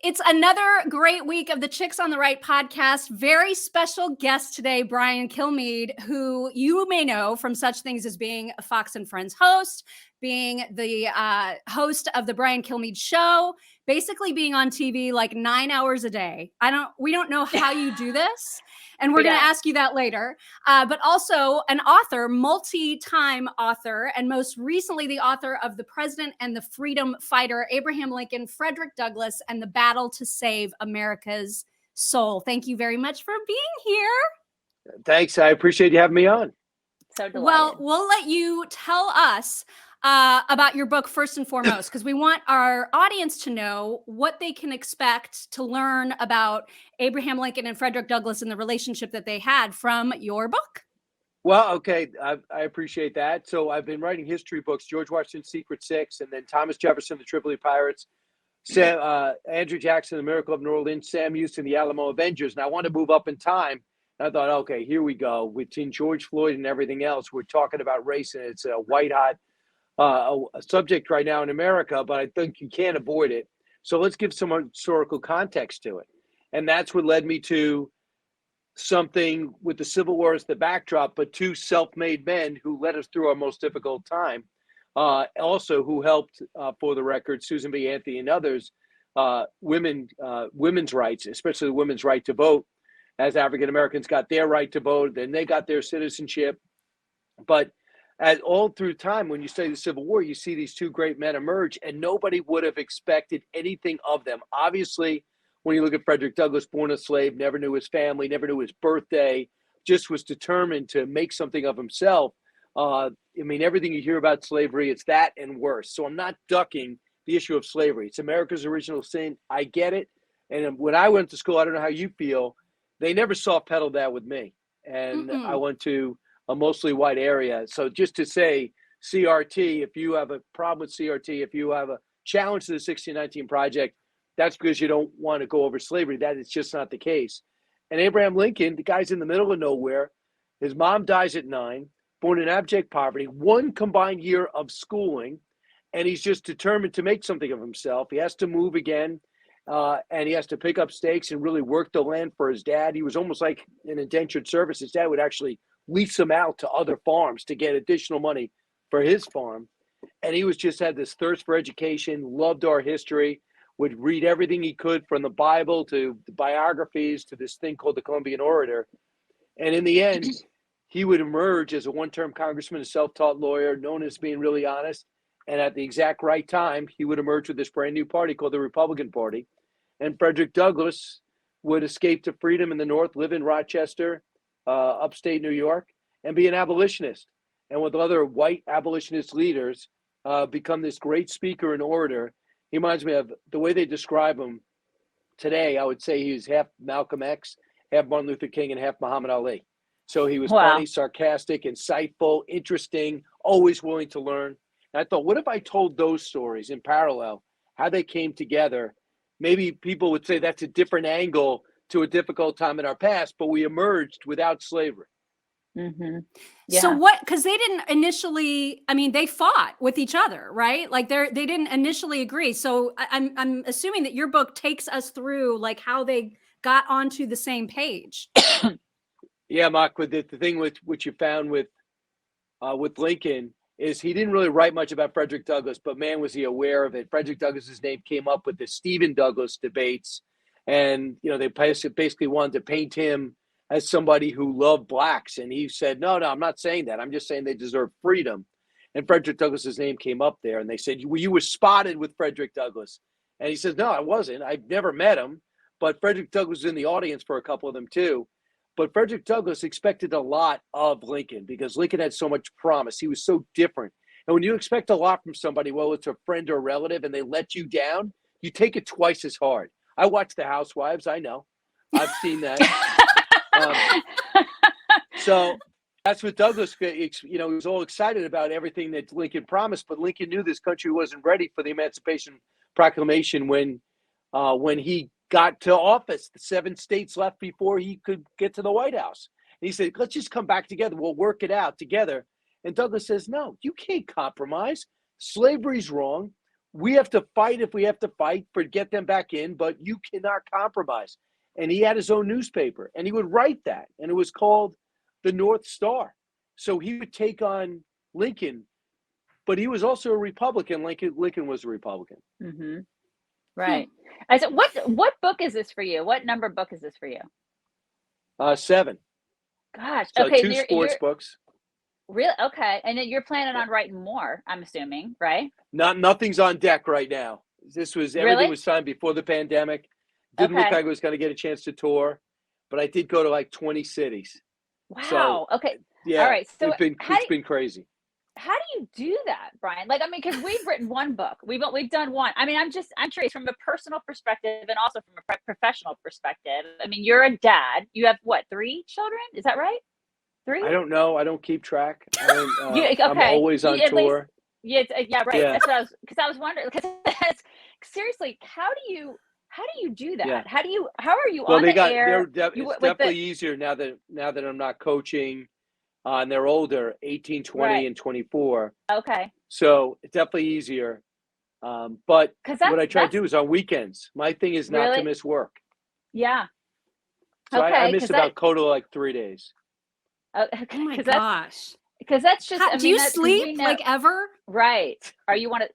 It's another great week of the Chicks on the Right podcast. Very special guest today, Brian Kilmeade, who you may know from such things as being a Fox and Friends host, being the host of the Brian Kilmeade Show, basically being on TV like 9 hours a day. We don't know how you do this, and we're going to ask you that later. But also an author, multi-time author, and most recently the author of The President and the Freedom Fighter, Abraham Lincoln, Frederick Douglass, and the Battle to Save America's Soul. Thank you very much for being here. Thanks. I appreciate you having me on. So delighted. Well, we'll let you tell us about your book first and foremost, because we want our audience to know what they can expect to learn about Abraham Lincoln and Frederick Douglass and the relationship that they had from your book. Well, okay. I appreciate that. So I've been writing history books, George Washington's Secret Six, and then Thomas Jefferson, the Tripoli Pirates, Andrew Jackson, The Miracle of New Orleans, Sam Houston, the Alamo Avengers. And I want to move up in time. And I thought, okay, here we go. Between George Floyd and everything else, we're talking about race, and it's a white hot a subject right now in America, but I think you can't avoid it. So let's give some historical context to it. And that's what led me to something with the Civil War as the backdrop, but two self-made men who led us through our most difficult time. Also who helped, for the record, Susan B. Anthony and others, women's rights, especially the women's right to vote, as African Americans got their right to vote, then they got their citizenship. But as all through time, when you study the Civil War, you see these two great men emerge, and nobody would have expected anything of them. Obviously, when you look at Frederick Douglass, born a slave, never knew his family, never knew his birthday, just was determined to make something of himself. I mean, everything you hear about slavery, it's that and worse. So I'm not ducking the issue of slavery. It's America's original sin. I get it. And when I went to school, I don't know how you feel, they never soft pedaled that with me. And I went to a mostly white area. So just to say CRT, if you have a problem with CRT, if you have a challenge to the 1619 Project, that's because you don't want to go over slavery. That is just not the case. And Abraham Lincoln, the guy's in the middle of nowhere. His mom dies at 9, born in abject poverty, one combined year of schooling, and he's just determined to make something of himself. He has to move again, and he has to pick up stakes and really work the land for his dad. He was almost like an indentured servant. His dad would actually lease him out to other farms to get additional money for his farm. And he was just had this thirst for education, loved our history, would read everything he could from the Bible to the biographies to this thing called the Columbian Orator. And in the end, he would emerge as a one-term congressman, a self-taught lawyer, known as being really honest. And at the exact right time, he would emerge with this brand new party called the Republican Party. And Frederick Douglass would escape to freedom in the North, live in Rochester, upstate New York, and be an abolitionist. And with other white abolitionist leaders, become this great speaker and orator. He reminds me of the way they describe him today. I would say he's half Malcolm X, half Martin Luther King, and half Muhammad Ali. So he was funny, sarcastic, insightful, interesting, always willing to learn. And I thought, what if I told those stories in parallel, how they came together? Maybe people would say that's a different angle to a difficult time in our past, but we emerged without slavery. Mm-hmm. Yeah. So what, because they didn't initially, I mean, they fought with each other, right? Like they didn't initially agree. So I'm assuming that your book takes us through like how they got onto the same page. Yeah, Mark, with the thing with what you found with Lincoln is he didn't really write much about Frederick Douglass, but man, was he aware of it. Frederick Douglass's name came up with the Stephen Douglas debates. And, you know, they basically wanted to paint him as somebody who loved blacks. And he said, no, I'm not saying that. I'm just saying they deserve freedom. And Frederick Douglass's name came up there. And they said, well, you were spotted with Frederick Douglass. And he says, no, I wasn't. I've never met him. But Frederick Douglass was in the audience for a couple of them, too. But Frederick Douglass expected a lot of Lincoln because Lincoln had so much promise. He was so different. And when you expect a lot from somebody, well, it's a friend or a relative, and they let you down, you take it twice as hard. I watch The Housewives. I know. I've seen that. So that's what Douglas, you know, he was all excited about everything that Lincoln promised, but Lincoln knew this country wasn't ready for the Emancipation Proclamation when he got to office. The 7 states left before he could get to the White House. And he said, let's just come back together. We'll work it out together. And Douglas says, no, you can't compromise. Slavery's wrong. we have to fight if we have to fight for get them back in, but you cannot compromise. And he had his own newspaper, and he would write that, and it was called the North Star. So he would take on Lincoln, but he was also a Republican. Lincoln was a Republican. Mm-hmm. Right. I said, what book is this for you? What number book is this for you? 7. Gosh. So Okay. 2 sports books. Really? Okay. And then you're planning on writing more, I'm assuming, right? Nothing's on deck right now. Everything was signed before the pandemic. Didn't look like I was going to get a chance to tour, but I did go to like 20 cities. Wow. So, okay. Yeah. All right. So it's been crazy. How do you do that, Brian? Like, I mean, because we've written one book, we've done one. I mean, I'm curious from a personal perspective and also from a professional perspective. I mean, you're a dad. You have what, 3 children? Is that right? 3? I don't know. I don't keep track. Okay. I'm always on tour. Yeah, right. Yeah. That's what I was wondering. Because seriously, how do you do that? Yeah. How are you on the air? It's definitely easier now that I'm not coaching. And they're older, 18, 20, and 24. Okay. So it's definitely easier. But what I try to do is on weekends. My thing is not to miss work. Yeah. So I miss about total like 3 days. Oh my gosh. Because that's just. Do you sleep like ever? Right. Are you one of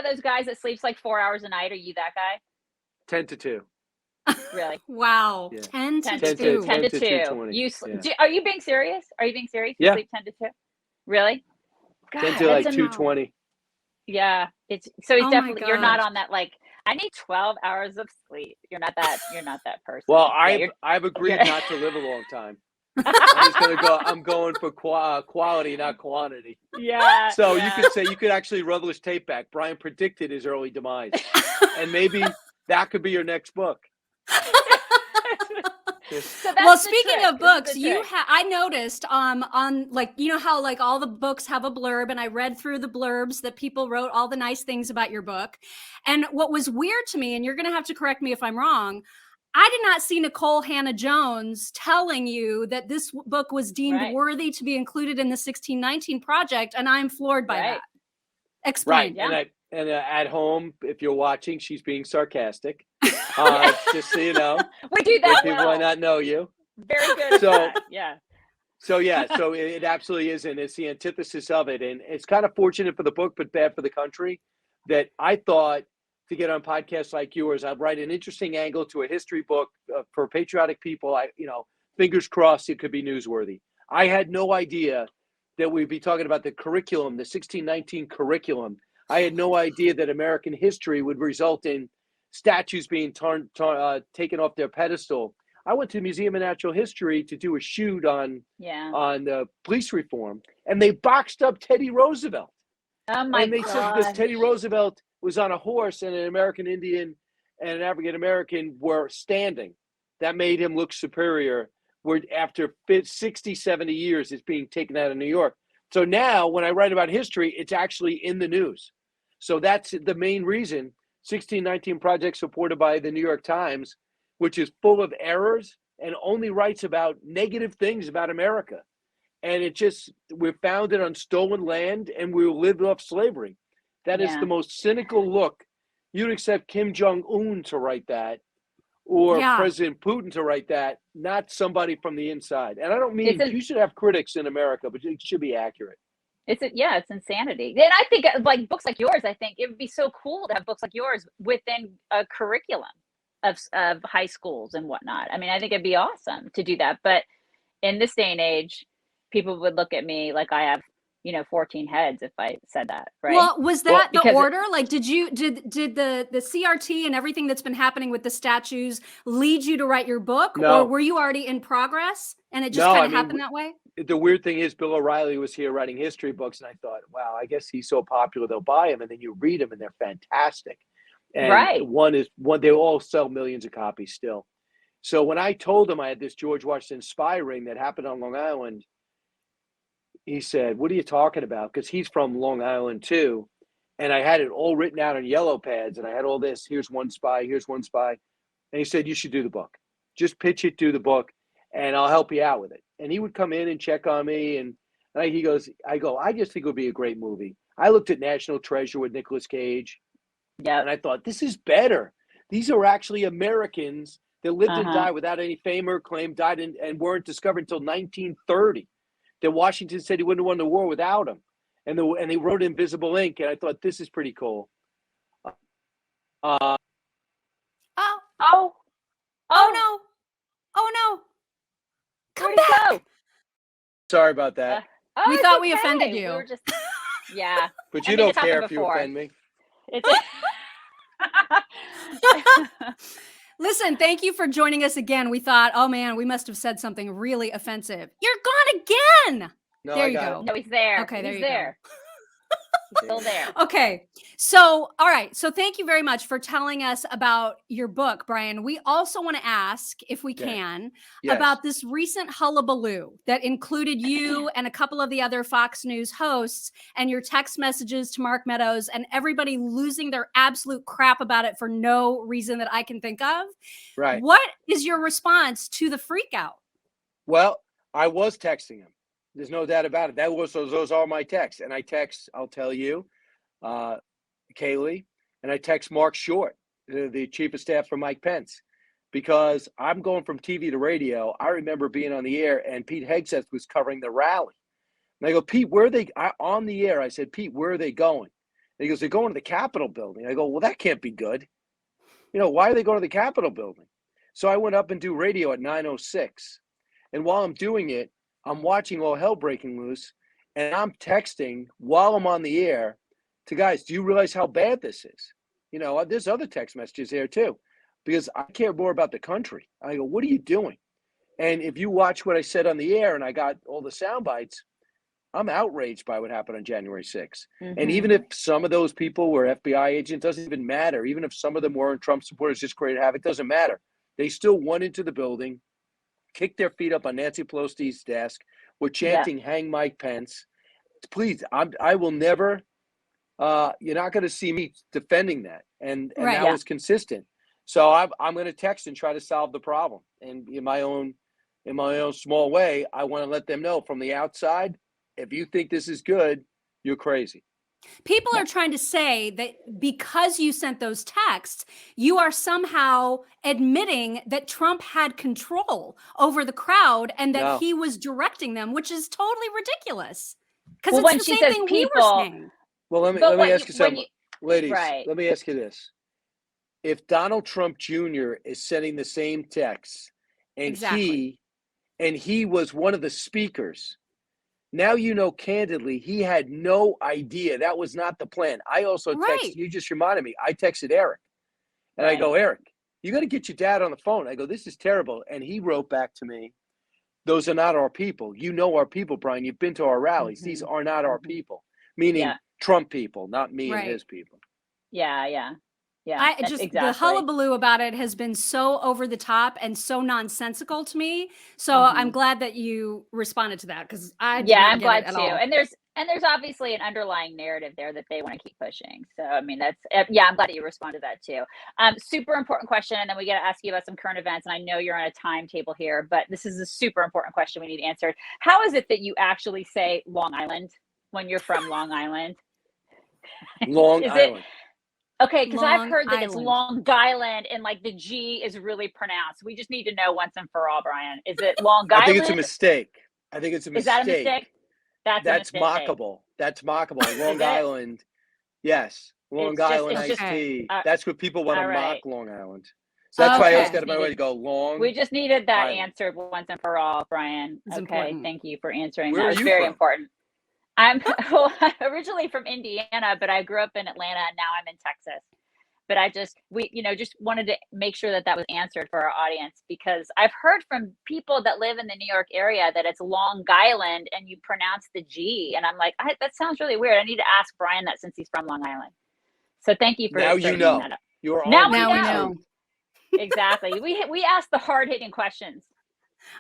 those guys that sleeps like 4 hours a night? Are you that guy? 10 to 2. Really? Wow. Yeah. 10 to 2. 10 to 2. Are you being serious? Are you being serious? You sleep 10 to 2? Really? God, 10 to like 2:20. Yeah. It's definitely, you're not on that like, I need 12 hours of sleep. You're not that person. Well, I've agreed not to live a long time. I'm going for quality, not quantity. Yeah. So you could actually roll this tape back. Brian predicted his early demise. And maybe that could be your next book. Well, speaking of books, I noticed on like, you know how like all the books have a blurb, and I read through the blurbs that people wrote all the nice things about your book. And what was weird to me, and you're going to have to correct me if I'm wrong, I did not see Nicole Hannah-Jones telling you that this book was deemed worthy to be included in the 1619 project, and I'm floored by that. Explain. Right. Yeah. And at home, if you're watching, she's being sarcastic. Just so you know. We do that people might not know you. Very good. So it absolutely is, and it's the antithesis of it. And it's kind of fortunate for the book, but bad for the country, that I thought to get on podcasts like yours, I'd write an interesting angle to a history book for patriotic people. Fingers crossed it could be newsworthy. I had no idea that we'd be talking about the curriculum, the 1619 curriculum. I had no idea that American history would result in statues being taken off their pedestal. I went to the Museum of Natural History to do a shoot on police reform, and they boxed up Teddy Roosevelt. Oh my God! And they said because Teddy Roosevelt was on a horse and an American Indian and an African American were standing. That made him look superior. Where after 60, 70 years, it's being taken out of New York. So now when I write about history, it's actually in the news. So that's the main reason. 1619 project supported by the New York Times, which is full of errors and only writes about negative things about America. And we're founded on stolen land and we lived off slavery. That is the most cynical look. You'd accept Kim Jong-un to write that or President Putin to write that, not somebody from the inside. And I don't mean you should have critics in America, but it should be accurate. It's insanity. And I think like books like yours, I think it would be so cool to have books like yours within a curriculum of high schools and whatnot. I mean, I think it'd be awesome to do that. But in this day and age, people would look at me like I have, 14 heads if I said that, right? Well, was that the order? Like, did the CRT and everything that's been happening with the statues lead you to write your book? No. Or were you already in progress and it just kind of happened that way? The weird thing is Bill O'Reilly was here writing history books, and I thought, wow, I guess he's so popular they'll buy him, and then you read them and they're fantastic. And one they all sell millions of copies still. So when I told him I had this George Washington spy ring that happened on Long Island, he said, "What are you talking about?" Because he's from Long Island too. And I had it all written out on yellow pads, and I had all this, here's one spy, here's one spy. And he said, "You should do the book. Just pitch it, do the book, and I'll help you out with it." And he would come in and check on me, and I just think it would be a great movie. I looked at National Treasure with Nicolas Cage. Yeah. And I thought, this is better. These are actually Americans that lived and died without any fame or acclaim, died and weren't discovered until 1930. That Washington said he wouldn't have won the war without them. And he wrote invisible ink. And I thought, this is pretty cool. Oh. Oh no. Oh no. Come back. Go? Sorry about that. We thought we offended you. We were just, yeah. But you don't care if you offend me. It's Listen, thank you for joining us again. We thought, oh man, we must have said something really offensive. You're gone again. No, there you go. No, he's there. Okay, there he's you there. go. He's still there. Okay. So, all right. So thank you very much for telling us about your book, Brian. We also want to ask, if we can, about this recent hullabaloo that included you and a couple of the other Fox News hosts and your text messages to Mark Meadows and everybody losing their absolute crap about it for no reason that I can think of. Right. What is your response to the freak out? Well, I was texting him. There's no doubt about it. Those are my texts. And I text, I'll tell you, Kaylee, and I text Mark Short, the chief of staff for Mike Pence, because I'm going from TV to radio. I remember being on the air and Pete Hegseth was covering the rally. And I go, Pete, where are they on the air? I said, Pete, where are they going? And he goes, they're going to the Capitol building. I go, well, that can't be good. Why are they going to the Capitol building? So I went up and do radio at 9:06. And while I'm doing it, I'm watching all hell breaking loose, and I'm texting while I'm on the air to guys, do you realize how bad this is? There's other text messages there too, because I care more about the country. I go, what are you doing? And if you watch what I said on the air and I got all the sound bites, I'm outraged by what happened on January 6th. And even if some of those people were FBI agents, doesn't even matter. Even if some of them weren't Trump supporters, just created havoc, doesn't matter. They still went into the building, kicked their feet up on Nancy Pelosi's desk, were chanting, hang Mike Pence. Please, I will never, you're not going to see me defending that. And that was consistent. So I'm going to text and try to solve the problem. And in my own small way, I want to let them know from the outside, if you think this is good, you're crazy. People are trying to say that because you sent those texts, you are somehow admitting that Trump had control over the crowd and that he was directing them, which is totally ridiculous. Because it's the same thing we were saying. Well, let me ask you something, ladies. Let me ask you this: if Donald Trump Jr. is sending the same texts, and he was one of the speakers. Now, candidly, he had no idea. That was not the plan. I also texted, you just reminded me, I texted Eric. And I go, Eric, you got to get your dad on the phone. I go, this is terrible. And he wrote back to me, those are not our people. You know our people, Brian. You've been to our rallies. These are not our people. Meaning Trump people, not me and his people. Yeah. The hullabaloo about it has been so over the top and so nonsensical to me. So I'm glad that you responded to that, because I'm glad too. And there's obviously an underlying narrative there that they want to keep pushing. So I mean, I'm glad that you responded to that too. Super important question, and then we got to ask you about some current events. And I know you're on a timetable here, but this is a super important question we need answered. How is it that you actually say Long Island when you're from Long Island? Long Island. Okay, because I've heard that it's Long Island and like the G is really pronounced. We just need to know once and for all, Brian. Is it Long Island? I think it's a mistake. Is that a mistake? That's mockable. That's mockable. Long Island. Yes. Long Island iced tea. That's what people want to mock Long Island. So that's why I always got my way to go long. We just needed that answered once and for all, Brian. Thank you for answering. That was very important. I'm originally from Indiana, but I grew up in Atlanta and now I'm in Texas. But we just wanted to make sure that was answered for our audience, because I've heard from people that live in the New York area that it's Long Island and you pronounce the G. And I'm like, that sounds really weird. I need to ask Brian that since he's from Long Island. So thank you for now you know. That up. Now we know. Exactly. We asked the hard-hitting questions.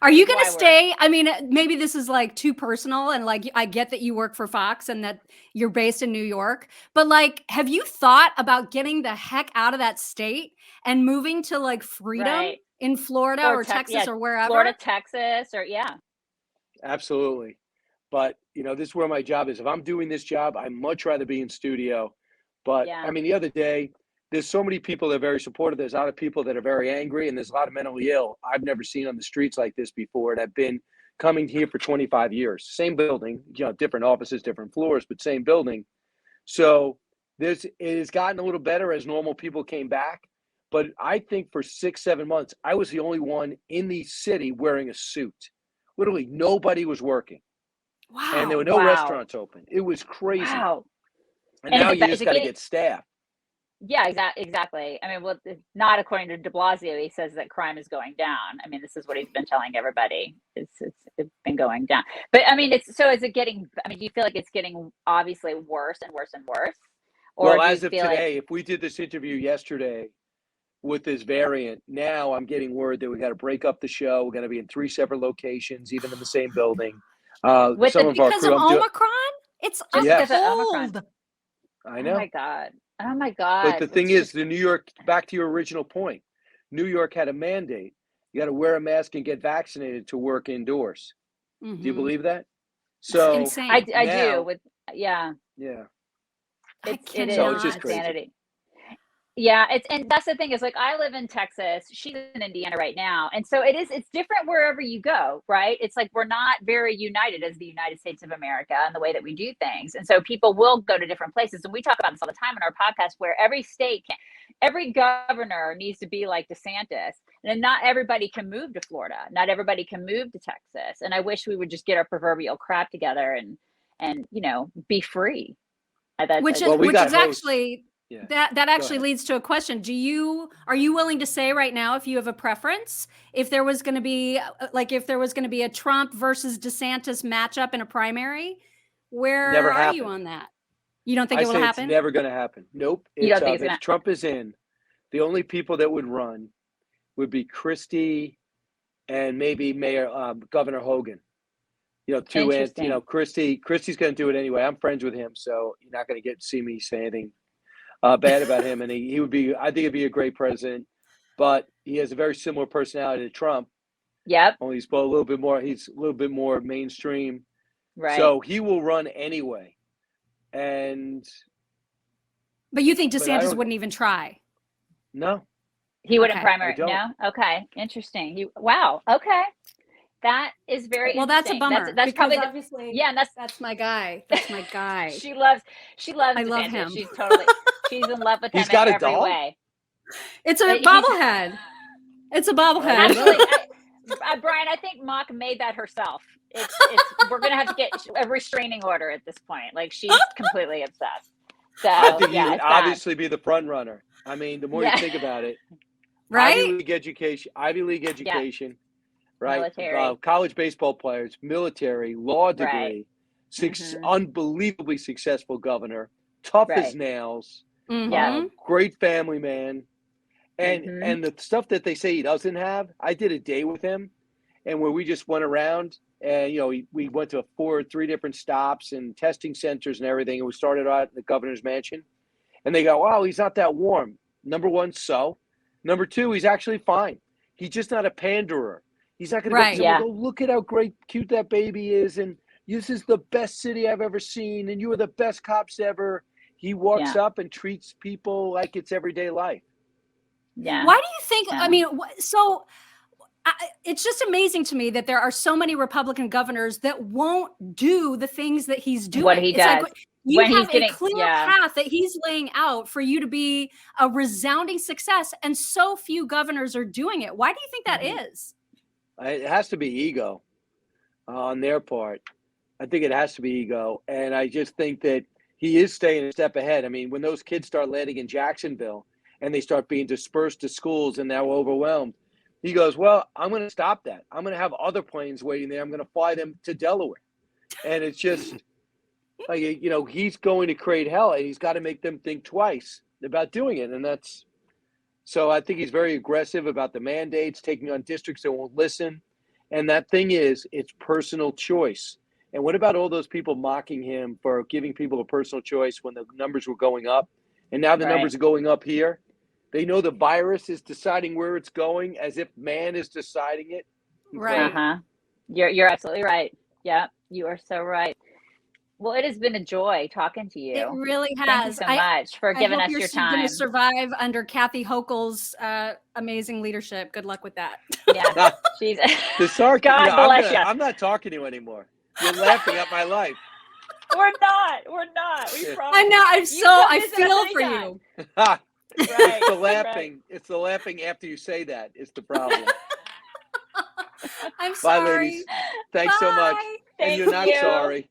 Are you going to stay? I mean, maybe this is like too personal, and like I get that you work for Fox and that you're based in New York, but like, have you thought about getting the heck out of that state and moving to like freedom in Florida or Texas or wherever? Florida, Texas, or Absolutely. But this is where my job is. If I'm doing this job, I'd much rather be in studio. But I mean, the other day there's so many people that are very supportive. There's a lot of people that are very angry, and there's a lot of mentally ill I've never seen on the streets like this before, and I've been coming here for 25 years. Same building, different offices, different floors, but same building. So it has gotten a little better as normal people came back. But I think for 6-7 months, I was the only one in the city wearing a suit. Literally nobody was working. Wow. And there were no restaurants open. It was crazy. Wow. And now you just got to get staff. Yeah, exactly. I mean, well, not according to de Blasio. He says that crime is going down. I mean, this is what he's been telling everybody. It's been going down. But I mean, is it getting, I mean, do you feel like it's getting obviously worse and worse and worse? Or well, as of today, if we did this interview yesterday with this variant, now I'm getting word that we got to break up the show. We're going to be in 3 separate locations, even in the same building. Because of Omicron? It's just because of Omicron. I know. Oh my God. But the thing is, the New York, back to your original point, New York had a mandate. You got to wear a mask and get vaccinated to work indoors. Mm-hmm. Do you believe that? So it's insane. I do. Yeah. It is just crazy. Insanity. Yeah, and that's the thing is, like, I live in Texas, she's in Indiana right now, and so it's different wherever you go, right? It's like we're not very united as the United States of America in the way that we do things, and so people will go to different places, and we talk about this all the time in our podcast, where every governor needs to be like DeSantis, and not everybody can move to Florida, not everybody can move to Texas, and I wish we would just get our proverbial crap together and be free. Which is actually. Yeah. That actually leads to a question. Are you willing to say right now, if you have a preference, if there was going to be a Trump versus DeSantis matchup in a primary, where are you on that? You don't think it will happen? It's never going to happen. Nope. You don't think if Trump is in, the only people that would run would be Christie and maybe Governor Hogan. Christie's going to do it anyway. I'm friends with him, so you're not going to see me say anything bad about him, and he would be. I think he'd be a great president, but he has a very similar personality to Trump. Yep. Only he's a little bit more. He's a little bit more mainstream. Right. So he will run anyway. But you think DeSantis wouldn't even try? No. He wouldn't primary. No. Okay. Interesting. Wow. Okay. That is very well. That's a bummer. That's probably obviously. Yeah, and that's my guy. That's my guy. She loves. I love him. She's in love with him. He's got in a every dog. Way. It's a bobblehead. It's a bobblehead. Actually, Brian, I think Mock made that herself. We're gonna have to get a restraining order at this point. Like, she's completely obsessed. So I think he would obviously be the front runner. I mean, the more you think about it, right? Ivy League education. Yeah. Right, military. College baseball players, military, law degree, unbelievably successful governor, tough as nails, great family man, and the stuff that they say he doesn't have. I did a day with him, and where we just went around, and we went to 3 different stops and testing centers and everything, and we started out at the governor's mansion, and they go, "Wow, he's not that warm." Number one, number two, he's actually fine. He's just not a panderer. He's not going to go, look at how cute that baby is, and this is the best city I've ever seen, and you are the best cops ever. He walks up and treats people like it's everyday life. Yeah. Why do you think? I mean, it's just amazing to me that there are so many Republican governors that won't do the things that he's doing. What he does. Like, you have a clear path that he's laying out for you to be a resounding success, and so few governors are doing it. Why do you think that is? It has to be ego on their part. I think it has to be ego. And I just think that he is staying a step ahead. I mean, when those kids start landing in Jacksonville and they start being dispersed to schools and they're overwhelmed, he goes, well, I'm going to stop that. I'm going to have other planes waiting there. I'm going to fly them to Delaware. And it's just, he's going to create hell, and he's got to make them think twice about doing it. And so I think he's very aggressive about the mandates, taking on districts that won't listen. And that thing is, it's personal choice. And what about all those people mocking him for giving people a personal choice when the numbers were going up? And now the numbers are going up here. They know the virus is deciding where it's going, as if man is deciding it. Right. You're absolutely right. Yeah, you are so right. Well, it has been a joy talking to you. It really has. Thank you so much for giving us your You're time. going to survive under Kathy Hochul's amazing leadership. Good luck with that. Yeah, she's The sarcasm. God bless you. I'm not talking to you anymore. You're laughing at my life. We're not. We promise. I know. I feel for you. Right. It's the laughing. Right. It's the laughing after you say that. It's the problem. I'm Bye, sorry. ladies. Thanks so much. Bye. And you're not sorry.